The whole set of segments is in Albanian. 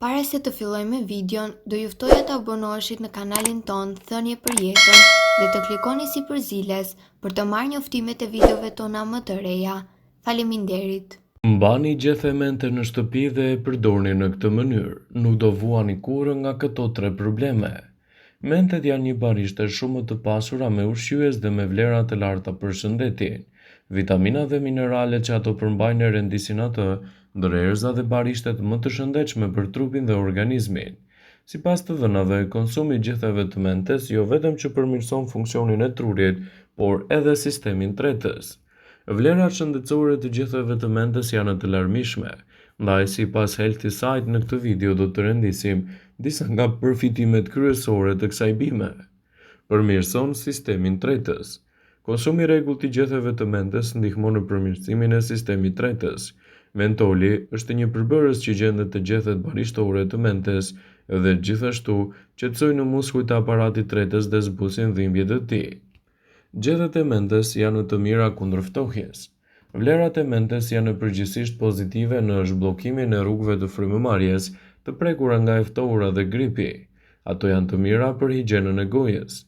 Para se të fillojmë me videon, do ju ftoja të abonoheshit në kanalin ton Thënie për Jetën dhe të klikoni si përziles për të marrë njoftimet e videove tona më të reja. Faleminderit. Mbani gjithë mente në shtëpi dhe e përdorni në këtë mënyrë. Nuk do vuani kurrë nga këto 3 probleme. Mentet janë një barishte shumë të pasura me ushqyes dhe me vlera të larta për shëndetin. Vitamina dhe mineralet që ato përmbajnë e rendisin atë, ndërerza dhe barishtet më të shëndetshme për trupin dhe organizmin. Sipas të dhënave, konsumi i gjithëve të mentes jo vetëm që përmirëson funksionin e trurit, por edhe sistemin tretës. Vlerat shëndetësore të gjithëve të mentes janë të larmishme, ndaj sipas Healthy Site në këtë video do të rendisim disa nga përfitimet kryesore të kësaj bime. Përmirëson sistemin tretës. Konsumi i rregullt i gjithëve të mentes ndihmon në përmirësimin e sistemit tretës. Mentoli është një përbërës që gjendet të gjethet barishtore të mentes dhe gjithashtu qetësojnë në muskujt e aparatit tretës dhe zbusin dhimbjet e tij. Gjethet e mentes janë të mira kundër ftohjes. Vlerat e mentes janë përgjithsisht pozitive në zhbllokimin e rrugëve të frymëmarrjes, të prekura nga e ftohura dhe gripi. Ato janë të mira për higjienën e gojës.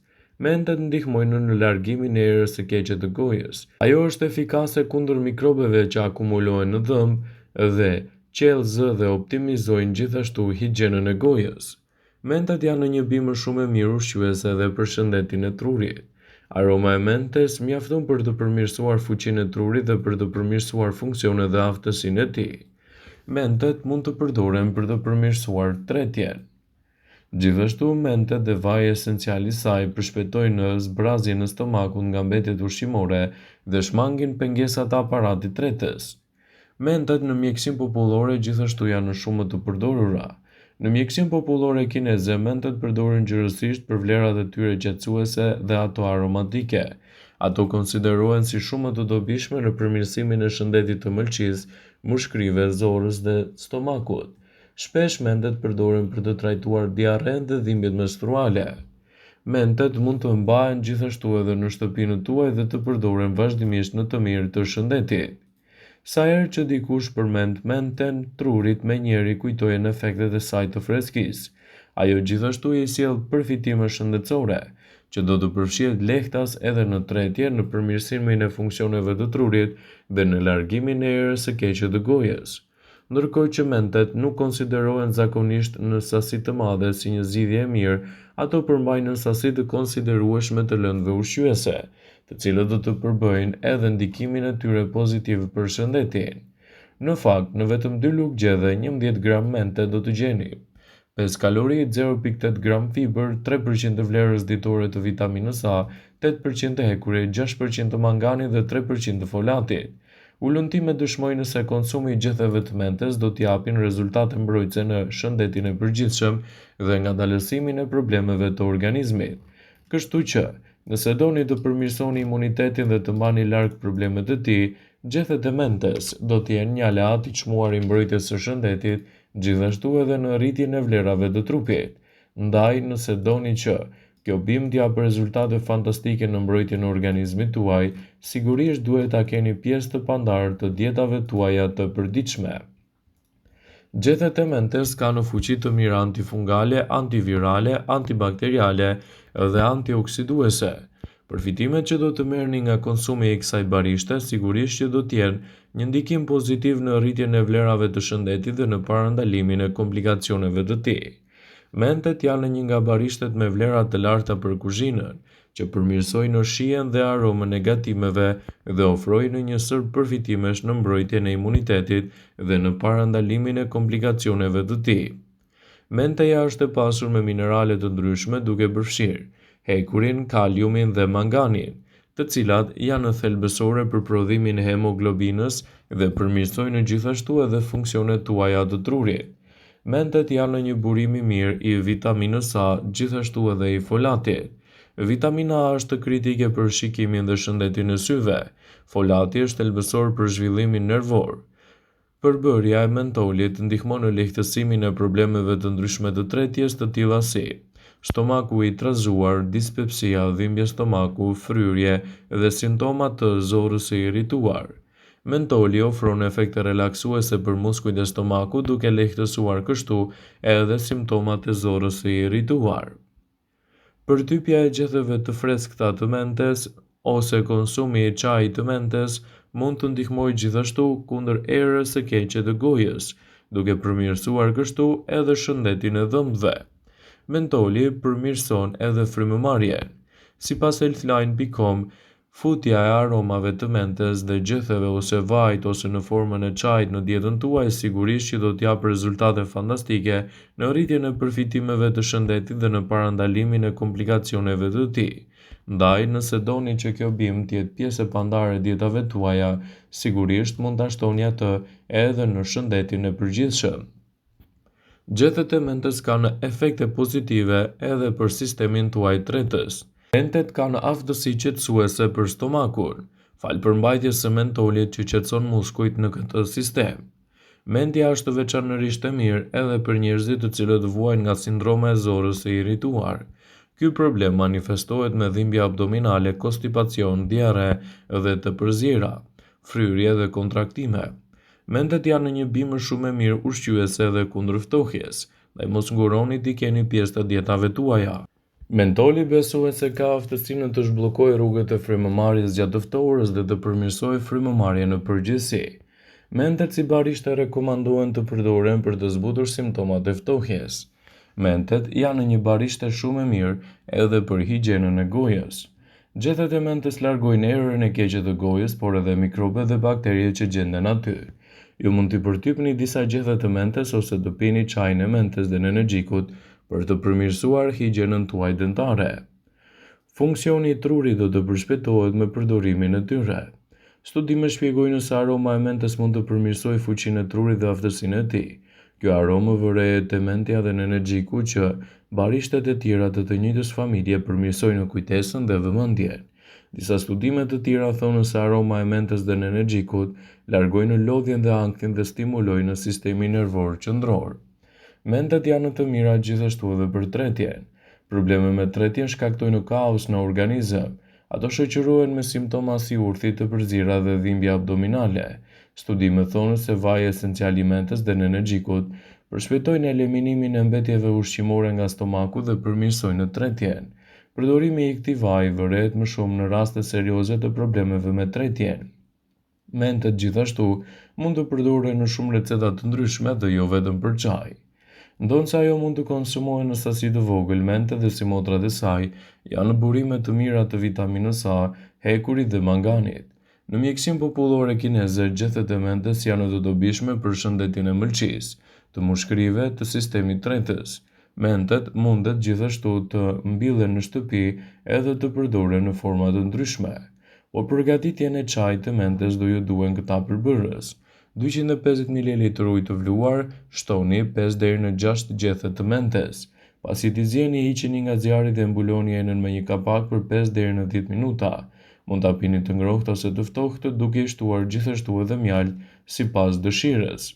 Mentet ndihmojnë në largimin e erës së keqe të gojës. Ajo është efikase kundër mikrobeve që akumulohen në dhëmbë dhe qelë zë dhe optimizojnë gjithashtu higjienën e gojës. Mentet janë një bimë shumë e mirë ushqyese edhe për shëndetin e trurit. Aroma e mentes mjafton për të përmirësuar fuqinë e trurit dhe për të përmirësuar funksionet dhe aftësinë e tij. Mentet mund të përdoren për të përmirësuar tretjen. Gjithashtu, mentet dhe vaji esencial i saj përshpejtojnë zbrazjen në stomakut nga mbetjet ushqimore dhe shmangin pengesat e aparatit tretës. Mentet në mjekësinë popullore gjithashtu janë shumë të përdorura. Në mjekësinë popullore kineze, mentet përdoren gjërësisht për vlerat e tyre qetësuese dhe ato aromatike. Ato konsiderohen si shumë të dobishme në përmirësimin e shëndetit të mëlçisë, mushkrive, zorrës dhe stomakut. Shpesh mentet përdoren për të trajtuar diarren dhe dhimbjet menstruale. Mentet mund të mbahen gjithashtu edhe në shtëpinë tuaj dhe të përdoren vazhdimisht në të mirë të shëndetit. Sa herë që dikush përmend menten, trurit menjëherë kujtohen efektet e saj të freskisë. Ajo gjithashtu i sjell përfitime shëndetësore, që do të përfshihet lehtas edhe në tretje, në përmirësimin e funksioneve të trurit dhe në largimin e erës së keqe të gojës. Ndërkohë që mentet nuk konsiderohen zakonisht në sasi të madhe si një zgjidhje e mirë, ato përmbajnë në sasi të konsiderueshme të lëndëve ushqyese, të cilët do të përbëjnë edhe ndikimin e tyre pozitiv për shëndetin. Në fakt, në vetëm 2 lugë gjedhe 11 gram mente do të gjeni. 5 kalori, 0.8 gram fiber, 3% të vlerës ditore të vitaminës A, 8% të hekurit, 6% të manganit dhe 3% të folatit. Ullëntimet dëshmojnë se konsumi i gjithëve të mentes do t'i japin rezultate mbrojtëse në shëndetin e përgjithshëm dhe ngadalësimin e problemeve të organizmit. Kështu që, nëse doni të përmirësoni imunitetin dhe të mbani larg problemet e tij, gjethet e mentes do t'jenë një aleat i çmuar i mbrojtjes së shëndetit, gjithashtu edhe në rritjen e vlerave të trupit. Ndaj, nëse doni që kjo bimë t'japë rezultate fantastike në mbrojtjen e organizmit tuaj, sigurisht duhet ta keni pjesë të pandarë të dietave tuaja të përditshme. Gjethet e mentes kanë fuqi të mira antifungale, antivirale, antibakteriale dhe antioksiduese. Përfitimet që do të merrni nga konsumi i kësaj barishte sigurisht që do t'jenë një ndikim pozitiv në rritjen e vlerave të shëndetit dhe në parandalimin e komplikacioneve të tij. Mentet janë një nga barishtet me vlera të larta për kuzhinën, që përmirësojnë shijen dhe aromën e gatimeve dhe ofrojnë një sër përfitimesh në mbrojtjen e imunitetit dhe në parandalimin e komplikacioneve të tij. Menteja është e pasur me minerale të ndryshme duke përfshirë hekurin, kaliumin dhe manganin, të cilat janë thelbësore për prodhimin e hemoglobinës dhe përmirësojnë gjithashtu edhe funksionet tuaja të trurit. Mentet janë një burim i mirë i vitaminës A, gjithashtu edhe i folatit. Vitamina A është kritike për shikimin dhe shëndetin e syve. Folati është thelbësor për zhvillimin nervor. Përbërja e mentolit ndihmon në lehtësimin e problemeve të ndryshme të tretjes të tilla si stomaku i trazuar, dispepsia, dhimbje stomaku, fryrje dhe simptoma të zorrës së irrituar. Mentoli ofron efekte relaksuese për muskujt e stomakut duke lehtësuar kështu edhe simptomat e zorrës së irrituar. Përtypja e gjetheve të freskëta të mentes ose konsumi i çajit të mentes mund të ndihmojë gjithashtu kundër erës së keqe të gojës, duke përmirësuar kështu edhe shëndetin e dhëmbëve. Mentoli përmirëson edhe frymëmarrjen. Sipas Healthline.com, futja e aromave të mentes dhe gjetheve ose vajt ose në formën e çajit në dietën tuaj sigurisht që do t'jap rezultate fantastike në rritjen e përfitimeve të shëndetit dhe në parandalimin e komplikacioneve të tij. Ndaj, nëse doni që kjo bimë të jetë pjesë e pandare e dietave tuaja, sigurisht mund ta shtoni atë edhe në shëndetin e përgjithshëm. Gjethet e mentes kanë efekte pozitive edhe për sistemin tuaj tretës. Mentet kanë aftësi qetësuese për stomakun, falë përmbajtjes së mentolit që qetëson muskujt në këtë sistem. Mendja është veçanërisht e mirë edhe për njerëzit të cilët vuajnë nga sindroma e zorrës së irrituar. Ky problem manifestohet me dhimbje abdominale, konstipacion, diare dhe të përzjera, fryrje dhe kontraktime. Mentet janë një bimë shumë e mirë ushqyese dhe kundër ftohjes, dhe mos nguroni t'i keni pjesë të dietave tuaja. Mentoli besohet se ka aftësinë të zhbllokojë rrugët e frymëmarrjes gjatë ftohërës dhe të përmirësojë frymëmarrjen në përgjithësi. Mentet si barishte rekomandohen të përdoren për të zbutur simptomat e ftohjes. Mentet janë një barishte shumë e mirë edhe për higjienën e gojës. Gjethet e mentes largojnë erën e keqe të gojës, por edhe mikrobet dhe bakteriet që gjenden aty. Ju mund t'i përtypni disa gjethe të mentes ose të pini çajin e mentes dhe energjikut për të përmirësuar higjienën tuaj dentare. Funksioni i trurit do të përshpejtohet me përdorimin e tyre. Studimet shpjegojnë se aroma e mentes mund të përmirësojë fuqinë e trurit dhe aftësinë e tij. Kjo aromë vërehet te mendja dhe në energjiku që barishtet e tjera të njëjtës familje përmirësojnë kujtesën dhe vëmendjen. Disa studime të tjera thonë se aroma e mentes dhe në energjikut largojnë lodhjen dhe ankthin dhe stimulojnë sistemin nervor qendror. Mentet janë të mira gjithashtu edhe për tretjen. Probleme me tretjen shkaktojnë kaos në organizëm. Ato shoqërohen me simptoma si urthi të përzira dhe dhimbje abdominale. Studimet thonë se vaji esencial i mentes dhe në energjikut përshpejtojnë eliminimin e mbetjeve ushqimore nga stomaku dhe përmirësojnë tretjen. Përdorimi i këtij vaji vërehet më shumë në raste serioze të problemeve me tretjen. Mentet gjithashtu mund të përdoren në shumë receta të ndryshme dhe jo vetëm për çaj. Ndonse ajo mund të konsumohen në sasi të vogël, mentet dhe si motrat e saj janë burime të mira të vitaminës A, hekurit dhe manganit. Në mjekësinë popullore kineze, gjethet e mentes janë të dobishme për shëndetin e mëlçisë, të mushkërive, të sistemit tretës. Mentet mundet gjithashtu të mbillen në shtëpi edhe të përdoren në forma të ndryshme. Por përgatitjen e çajit të mentes do ju duhen këta përbërës. 250 ml ujë të vluar, shtoni 5 deri në 6 gjethe të mentes. Pasi t'i zjeni, hiqeni nga zjarri dhe mbuloni enën me një kapak për 5 deri në 10 minuta. Mund ta pini të ngrohtë ose të ftohtë, duke i shtuar gjithashtu edhe mjaltë sipas dëshirës.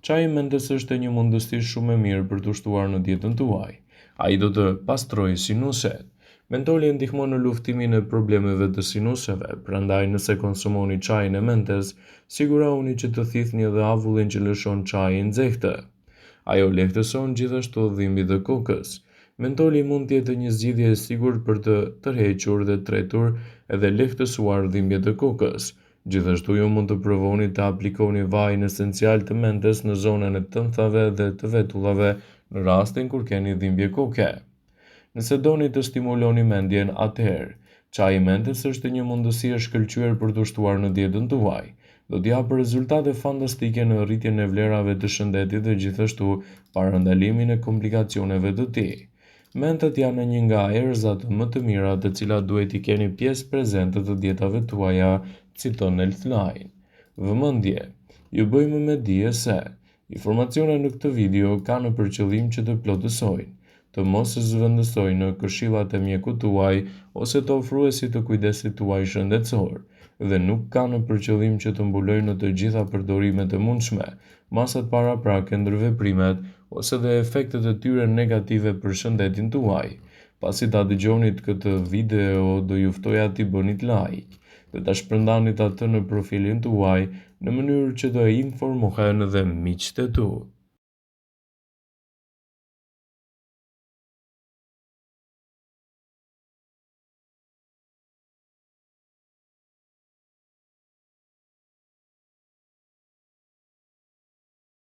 Çaji mentes është një mundësi shumë e mirë për të shtuar në dietën tuaj. Ai do të pastrojë sinuset. Mentoli ndihmon në luftimin e problemeve të sinuseve, prandaj nëse konsumoni çajin e mentes, sigurohuni që të thithni edhe avullin që lëshon çaji i nxehtë. Ajo lehtëson gjithashtu dhimbjet e kokës. Mentoli mund të jetë një zgjidhje e sigurt për të tërhequr dhe tretur edhe lehtësuar dhimbjet e kokës. Gjithashtu ju mund të provoni të aplikoni vajin esencial të mentes në zonën e tënthave dhe të vetullave në rastin kur keni dhimbje koke. Nëse doni të stimuloni mendjen, atëherë çaji mentes është një mundësi e shkëlqyer për të shtuar në dietën tuaj. Do të japë rezultate fantastike në rritjen e vlerave të shëndetit dhe gjithashtu parandalimin e komplikacioneve të tij. Mentet janë një nga erëzat më të mira të cilat duhet i keni pjesë prezente të dietave tuaja, citon Healthline. Vëmendje, ju bëjmë me dije se informacionet në këtë video kanë për qëllim që të plotësojnë, të mos zëvendësojnë në këshillat e mjekut tuaj ose të ofruesit të kujdesit tuaj shëndetësor, dhe nuk kanë për qëllim që të mbulojnë në të gjitha përdorimet e mundshme, masat paraprake ndër veprimet ose dhe efektet e tyre negative për shëndetin tuaj. Pasi ta dëgjonit këtë video, do ju ftoja t'i bënit like, dhe ta shpërndanit atë në profilin tuaj në mënyrë që do informohen dhe miqtë e tu.